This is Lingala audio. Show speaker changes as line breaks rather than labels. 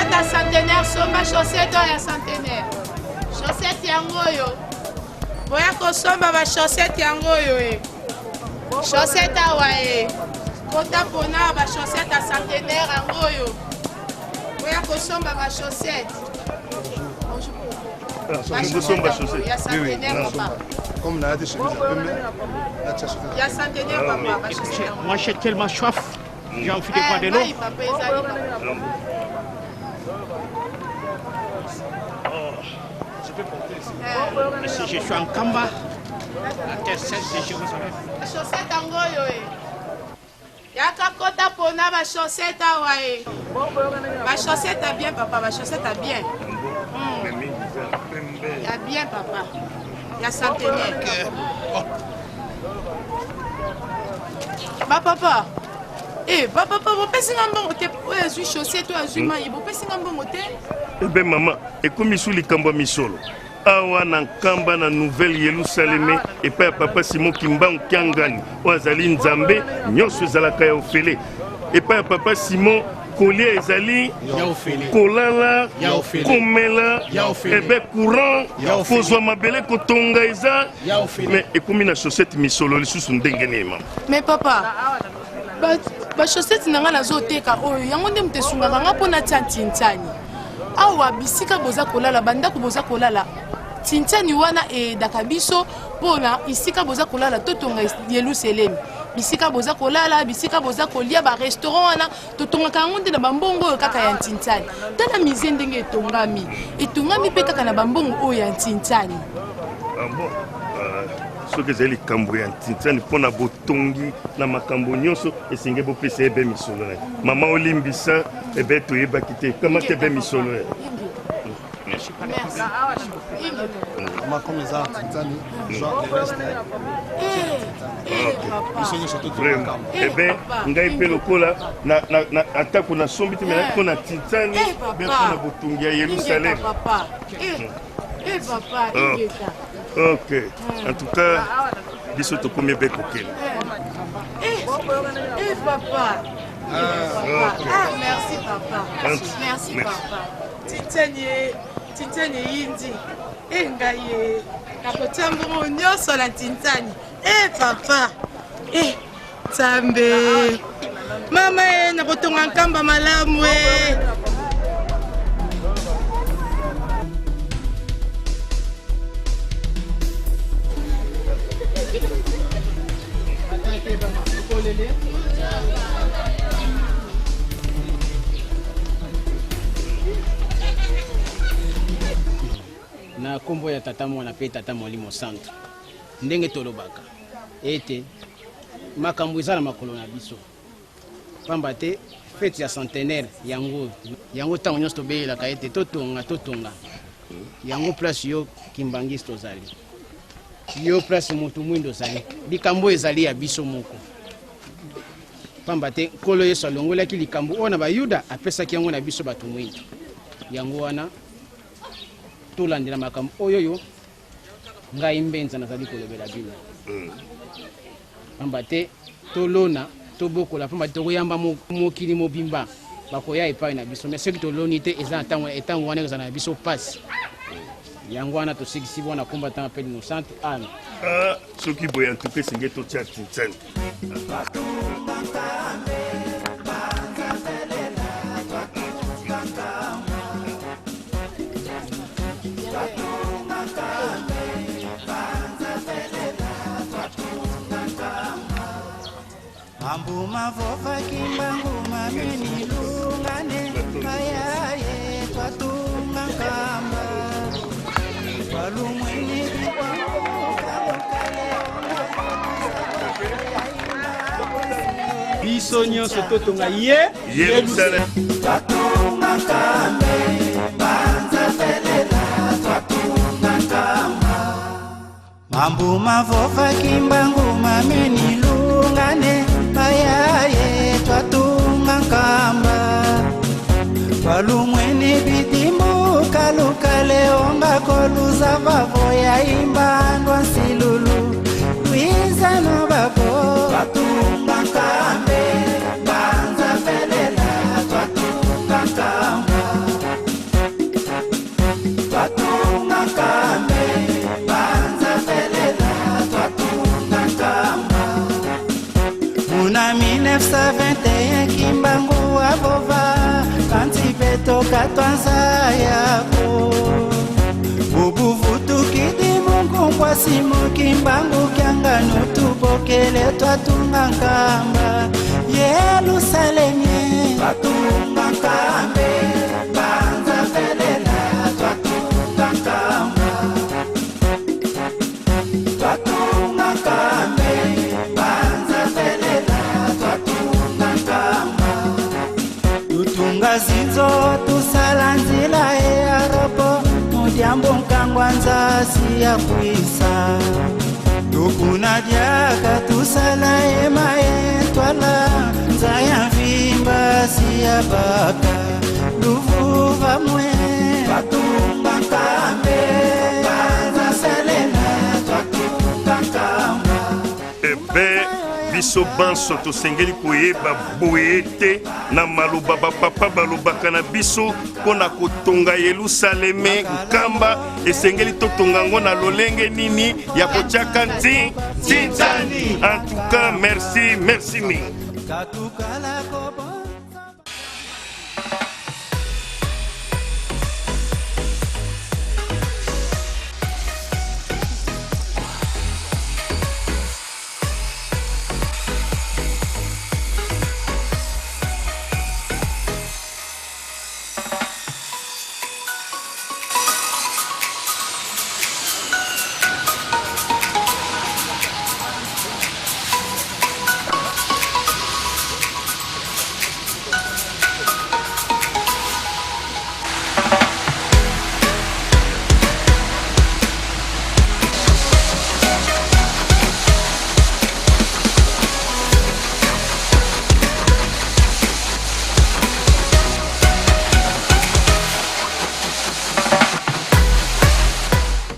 chaussette à centenaire, somba chaussette à centenaire. Chaussette yangoyo. Boya kosomba ba chaussette yangoyo. Chaussette à wae. Kota pona ba chaussette à centenaire yangoyo. Boya kosomba ba chaussette.
Comme là, des chemises
il y a centenaire, papa.
Moi, j'ai tellement soif. J'ai envie de boire de l'eau.
Je peux porter ici.
Si je suis en Kamba, la terre sainte de Jérusalem.
La chaussette en goyo. Yaka kota pona ba chaussette à wae. Ma chaussette a bien, papa. Ma chaussette a bien. Il y a bien, papa. Il y a centenaire. Bah, papa. Eh, papa, vous pensez que vous avez une chaussette, vous avez une chaussette.
Eh bien, maman, et comme il y a un misolo. Awa na kamba na nouvelle Yerusalem et pas papa Simon Kimba Kiangani. Oazali Nzambe, nyonso ezalaka ya ofele. Et pas papa Simon Collier ezali kolala komela ebe courant kozwa mabele kotonga eza mais ekomi na chaussette misolo lisusu ndenge ne mama.
Mais papa, ba chaussette nanga nazoteka oyo yango nde mutesungaka nga mpona tia ntintani. Awa bisika boza kolala bandako boza kolala tintani wana edaka biso mpona isika boza kolala totonga Yerusalem. Bisika boza kolala, bisika boza kolia ba restaurant wana totongaka yango nde na bambongo oyo kaka ya ntintani. Tala mize ndenge etongami. Etongami mpe kaka na bambongo oyo ya ntintani.
Bon, soki ezali likambo ya ntintani mpona botongi na makambo nyonso esenge bopesa ebe misolo na ye. Mama olimbisa ebe toyebaki te kama te ebe misolo ya.
Merci.
Comme les arts, genre le reste.
Vraiment. Eh bien, ngai pe lokola na atako na sombi te mais ko na tintani bien ko na botungi ya Yerusalem.
Papa. Papa,
OK. En tout cas, biso to komi be kokela.
Papa. Merci papa. Merci papa. Tintani yindi. Ngaye. Nakotambongo nyonso la tintani. Papa. Tambe. Mama nakotonga nkamba malamu
na kombo ya tata mwana pe tata molimo centre ndenge tolobaka ete makambo eza na makolo na biso pamba te fete ya centenaire yango ntango nyonso tobeyelaka ete totonga yango place yo kimbangisi tozali yo place motu mwindo ozali likambo ezali ya biso moko pamba te nkolo yesu alongolaki likambo oyo na bayuda apesaki yango na biso bato mwindo yango wana tolandela makambo oyo ngai mbenza nazali kolobela bino pamba te tolona tobokola pamba te tokoyamba mokili mobimba bakoya epai na biso mais soki toloni te eza na ntango wana ezala na biso pasi yango wana tosikisi bona komba ntango apeli no centre ame
soki boye antuka esenge totia tintani
Ambuma vofa kimbangu mameni lungane ayaye twatunga kamba walumweni
biso nyonso totonga ye
Yerusalem
twatunga kambe banza felela twatunga kamba Ambuma vofa kimbangu mameni lungane ayaye twatunga kamba walumweni bidimbu kalukale onga koluza bavo ya imbandwa nsilulu luiza no bavo twatunga kambe banza felela twatunga kamba twanza yako bubuvutu kidi mungu kwa simu kimbangu kyangano tubokele twatunga nkamba Yerusalemu twatunga nkambe banza velela twatunga nkamba twatunga nkambe banza velela twatunga nkamba tutunga zinzo tusala nzila earopo mudyambo nkangwa nzasi ya kwisa tukuna dyaka tusala emaye twala nzaya mvimba si ya baka luvuva mwe twatunga nkambe banza selela twatunga nkamba
ebe biso banso tosengeli koyeba boye te na maloba bapapa balobaka na biso mpona kotonga Yelusaleme nkamba esengeli totonga ngo na lolenge nini ya kotiaka ntinzani. En tout cas merci mingi.